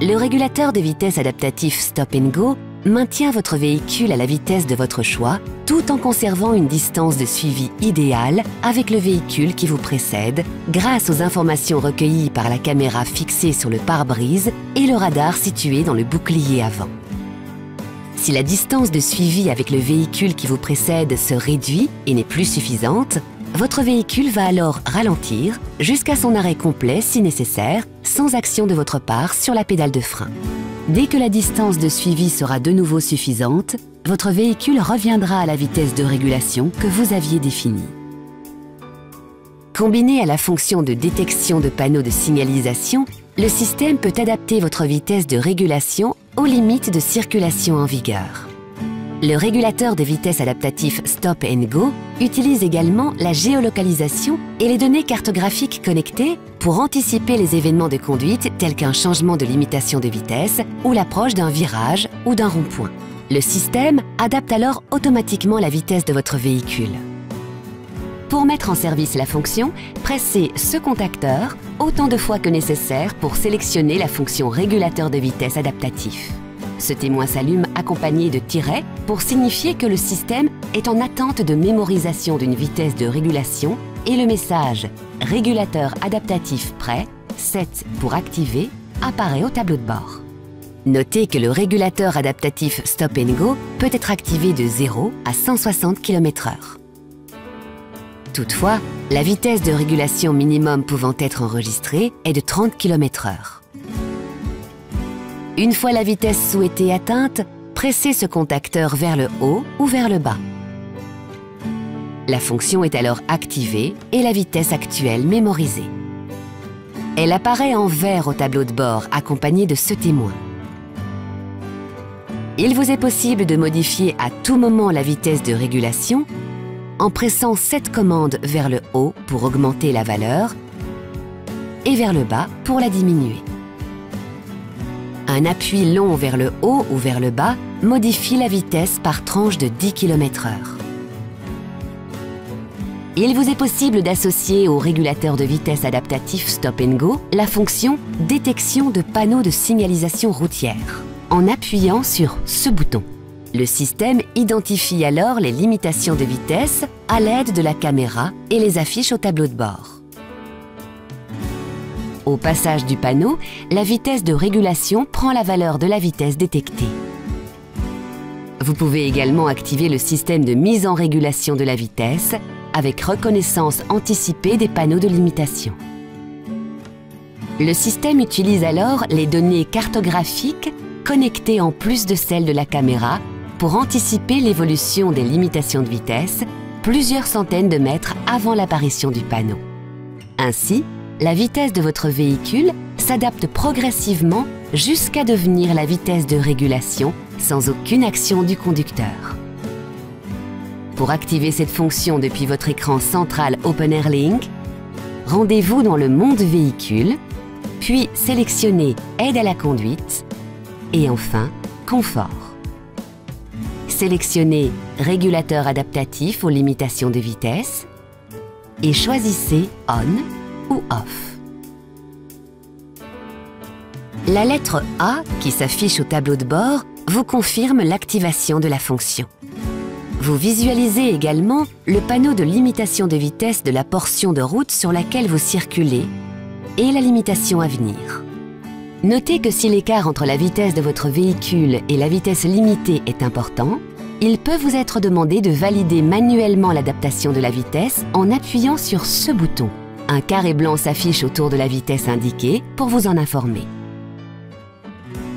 Le régulateur de vitesse adaptatif Stop and Go maintient votre véhicule à la vitesse de votre choix, tout en conservant une distance de suivi idéale avec le véhicule qui vous précède, grâce aux informations recueillies par la caméra fixée sur le pare-brise et le radar situé dans le bouclier avant. Si la distance de suivi avec le véhicule qui vous précède se réduit et n'est plus suffisante, votre véhicule va alors ralentir jusqu'à son arrêt complet si nécessaire, sans action de votre part sur la pédale de frein. Dès que la distance de suivi sera de nouveau suffisante, votre véhicule reviendra à la vitesse de régulation que vous aviez définie. Combiné à la fonction de détection de panneaux de signalisation, le système peut adapter votre vitesse de régulation aux limites de circulation en vigueur. Le régulateur de vitesse adaptatif Stop and Go utilise également la géolocalisation et les données cartographiques connectées pour anticiper les événements de conduite tels qu'un changement de limitation de vitesse ou l'approche d'un virage ou d'un rond-point. Le système adapte alors automatiquement la vitesse de votre véhicule. Pour mettre en service la fonction, pressez ce contacteur autant de fois que nécessaire pour sélectionner la fonction régulateur de vitesse adaptatif. Ce témoin s'allume accompagné de tirets pour signifier que le système est en attente de mémorisation d'une vitesse de régulation et le message « Régulateur adaptatif prêt, 7 pour activer » apparaît au tableau de bord. Notez que le régulateur adaptatif Stop and Go peut être activé de 0 à 160 km/h. Toutefois, la vitesse de régulation minimum pouvant être enregistrée est de 30 km/h. Une fois la vitesse souhaitée atteinte, pressez ce contacteur vers le haut ou vers le bas. La fonction est alors activée et la vitesse actuelle mémorisée. Elle apparaît en vert au tableau de bord, accompagnée de ce témoin. Il vous est possible de modifier à tout moment la vitesse de régulation en pressant cette commande vers le haut pour augmenter la valeur et vers le bas pour la diminuer. Un appui long vers le haut ou vers le bas modifie la vitesse par tranche de 10 km/h. Il vous est possible d'associer au régulateur de vitesse adaptatif Stop and Go la fonction « Détection de panneaux de signalisation routière » en appuyant sur ce bouton. Le système identifie alors les limitations de vitesse à l'aide de la caméra et les affiche au tableau de bord. Au passage du panneau, la vitesse de régulation prend la valeur de la vitesse détectée. Vous pouvez également activer le système de mise en régulation de la vitesse avec reconnaissance anticipée des panneaux de limitation. Le système utilise alors les données cartographiques connectées en plus de celles de la caméra pour anticiper l'évolution des limitations de vitesse plusieurs centaines de mètres avant l'apparition du panneau. Ainsi, la vitesse de votre véhicule s'adapte progressivement jusqu'à devenir la vitesse de régulation sans aucune action du conducteur. Pour activer cette fonction depuis votre écran central OpenAir Link, rendez-vous dans le mode véhicule, puis sélectionnez Aide à la conduite et enfin Confort. Sélectionnez Régulateur adaptatif aux limitations de vitesse et choisissez On ou Off. La lettre A qui s'affiche au tableau de bord vous confirme l'activation de la fonction. Vous visualisez également le panneau de limitation de vitesse de la portion de route sur laquelle vous circulez et la limitation à venir. Notez que si l'écart entre la vitesse de votre véhicule et la vitesse limitée est important, il peut vous être demandé de valider manuellement l'adaptation de la vitesse en appuyant sur ce bouton. Un carré blanc s'affiche autour de la vitesse indiquée pour vous en informer.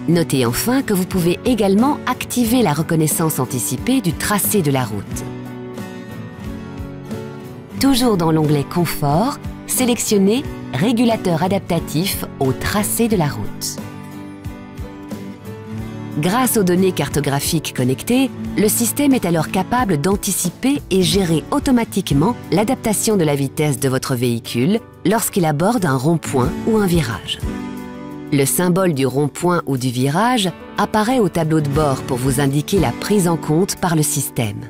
Notez enfin que vous pouvez également activer la reconnaissance anticipée du tracé de la route. Toujours dans l'onglet Confort, sélectionnez Régulateur adaptatif au tracé de la route. Grâce aux données cartographiques connectées, le système est alors capable d'anticiper et gérer automatiquement l'adaptation de la vitesse de votre véhicule lorsqu'il aborde un rond-point ou un virage. Le symbole du rond-point ou du virage apparaît au tableau de bord pour vous indiquer la prise en compte par le système.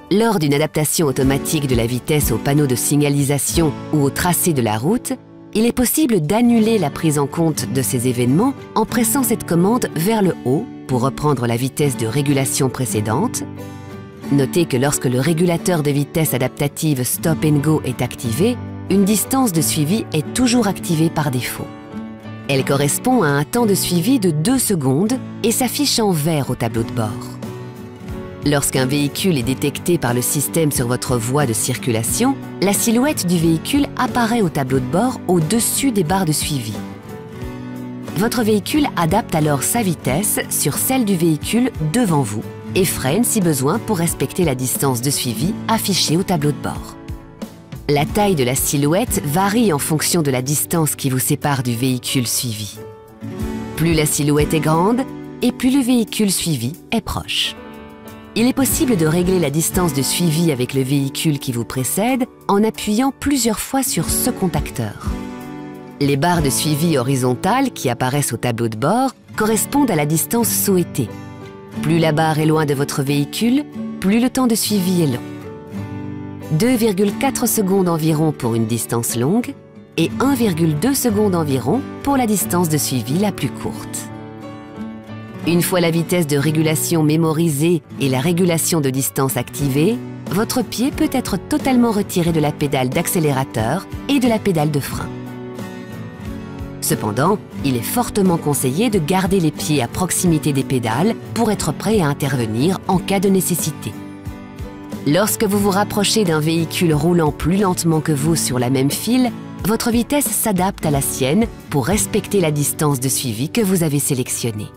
Lors d'une adaptation automatique de la vitesse au panneau de signalisation ou au tracé de la route, il est possible d'annuler la prise en compte de ces événements en pressant cette commande vers le haut pour reprendre la vitesse de régulation précédente. Notez que lorsque le régulateur de vitesse adaptative Stop and Go est activé, une distance de suivi est toujours activée par défaut. Elle correspond à un temps de suivi de 2 secondes et s'affiche en vert au tableau de bord. Lorsqu'un véhicule est détecté par le système sur votre voie de circulation, la silhouette du véhicule apparaît au tableau de bord au-dessus des barres de suivi. Votre véhicule adapte alors sa vitesse sur celle du véhicule devant vous et freine si besoin pour respecter la distance de suivi affichée au tableau de bord. La taille de la silhouette varie en fonction de la distance qui vous sépare du véhicule suivi. Plus la silhouette est grande et plus le véhicule suivi est proche. Il est possible de régler la distance de suivi avec le véhicule qui vous précède en appuyant plusieurs fois sur ce contacteur. Les barres de suivi horizontales qui apparaissent au tableau de bord correspondent à la distance souhaitée. Plus la barre est loin de votre véhicule, plus le temps de suivi est long. 2,4 secondes environ pour une distance longue et 1,2 secondes environ pour la distance de suivi la plus courte. Une fois la vitesse de régulation mémorisée et la régulation de distance activée, votre pied peut être totalement retiré de la pédale d'accélérateur et de la pédale de frein. Cependant, il est fortement conseillé de garder les pieds à proximité des pédales pour être prêt à intervenir en cas de nécessité. Lorsque vous vous rapprochez d'un véhicule roulant plus lentement que vous sur la même file, votre vitesse s'adapte à la sienne pour respecter la distance de suivi que vous avez sélectionnée.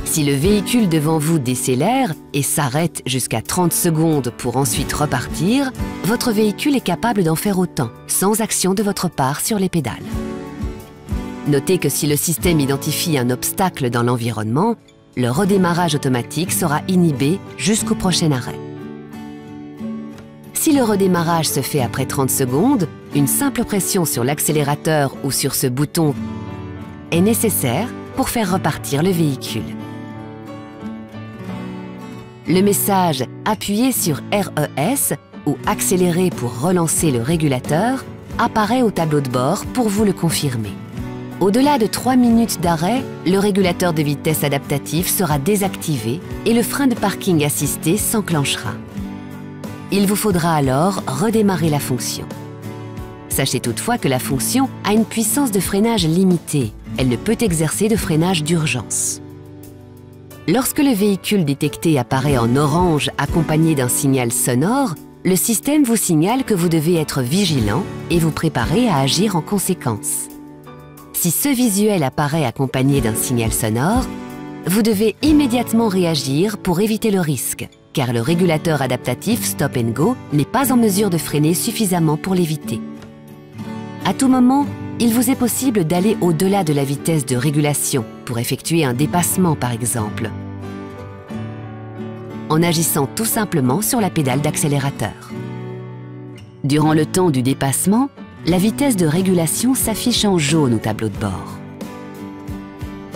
Si le véhicule devant vous décélère et s'arrête jusqu'à 30 secondes pour ensuite repartir, votre véhicule est capable d'en faire autant, sans action de votre part sur les pédales. Notez que si le système identifie un obstacle dans l'environnement, le redémarrage automatique sera inhibé jusqu'au prochain arrêt. Si le redémarrage se fait après 30 secondes, une simple pression sur l'accélérateur ou sur ce bouton est nécessaire pour faire repartir le véhicule. Le message « Appuyez sur RES » ou « Accélérer pour relancer le régulateur » apparaît au tableau de bord pour vous le confirmer. Au-delà de 3 minutes d'arrêt, le régulateur de vitesse adaptatif sera désactivé et le frein de parking assisté s'enclenchera. Il vous faudra alors redémarrer la fonction. Sachez toutefois que la fonction a une puissance de freinage limitée. Elle ne peut exercer de freinage d'urgence. Lorsque le véhicule détecté apparaît en orange accompagné d'un signal sonore, le système vous signale que vous devez être vigilant et vous préparer à agir en conséquence. Si ce visuel apparaît accompagné d'un signal sonore, vous devez immédiatement réagir pour éviter le risque, car le régulateur adaptatif Stop and Go n'est pas en mesure de freiner suffisamment pour l'éviter. À tout moment, il vous est possible d'aller au-delà de la vitesse de régulation pour effectuer un dépassement par exemple, en agissant tout simplement sur la pédale d'accélérateur. Durant le temps du dépassement, la vitesse de régulation s'affiche en jaune au tableau de bord.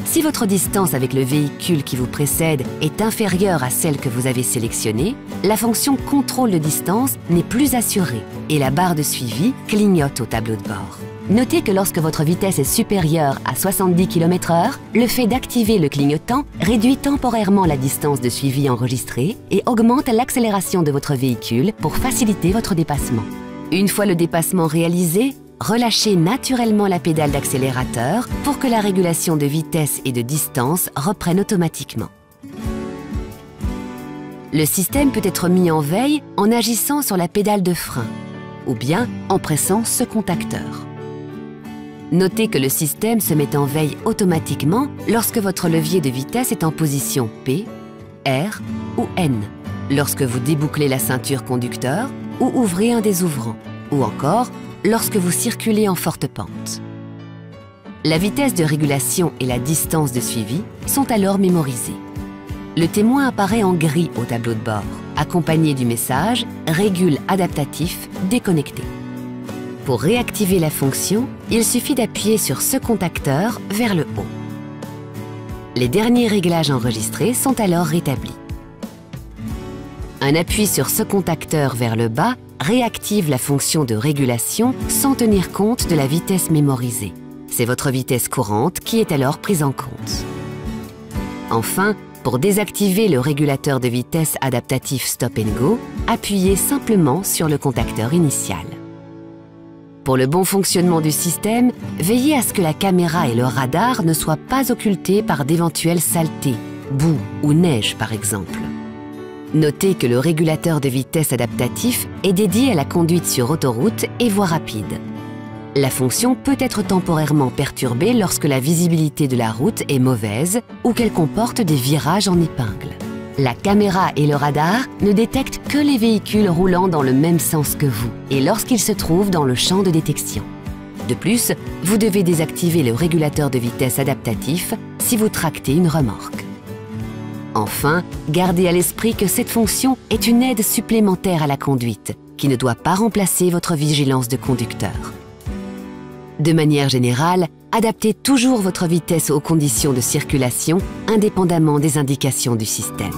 Si votre distance avec le véhicule qui vous précède est inférieure à celle que vous avez sélectionnée, la fonction contrôle de distance n'est plus assurée et la barre de suivi clignote au tableau de bord. Notez que lorsque votre vitesse est supérieure à 70 km/h, le fait d'activer le clignotant réduit temporairement la distance de suivi enregistrée et augmente l'accélération de votre véhicule pour faciliter votre dépassement. Une fois le dépassement réalisé, relâchez naturellement la pédale d'accélérateur pour que la régulation de vitesse et de distance reprenne automatiquement. Le système peut être mis en veille en agissant sur la pédale de frein ou bien en pressant ce contacteur. Notez que le système se met en veille automatiquement lorsque votre levier de vitesse est en position P, R ou N, lorsque vous débouclez la ceinture conducteur ou ouvrez un des ouvrants, ou encore lorsque vous circulez en forte pente. La vitesse de régulation et la distance de suivi sont alors mémorisées. Le témoin apparaît en gris au tableau de bord, accompagné du message « Régule adaptatif déconnecté ». Pour réactiver la fonction, il suffit d'appuyer sur ce contacteur vers le haut. Les derniers réglages enregistrés sont alors rétablis. Un appui sur ce contacteur vers le bas réactive la fonction de régulation sans tenir compte de la vitesse mémorisée. C'est votre vitesse courante qui est alors prise en compte. Enfin, pour désactiver le régulateur de vitesse adaptatif Stop and Go, appuyez simplement sur le contacteur initial. Pour le bon fonctionnement du système, veillez à ce que la caméra et le radar ne soient pas occultés par d'éventuelles saletés, boue ou neige par exemple. Notez que le régulateur de vitesse adaptatif est dédié à la conduite sur autoroute et voie rapide. La fonction peut être temporairement perturbée lorsque la visibilité de la route est mauvaise ou qu'elle comporte des virages en épingle. La caméra et le radar ne détectent que les véhicules roulant dans le même sens que vous et lorsqu'ils se trouvent dans le champ de détection. De plus, vous devez désactiver le régulateur de vitesse adaptatif si vous tractez une remorque. Enfin, gardez à l'esprit que cette fonction est une aide supplémentaire à la conduite qui ne doit pas remplacer votre vigilance de conducteur. De manière générale, adaptez toujours votre vitesse aux conditions de circulation indépendamment des indications du système.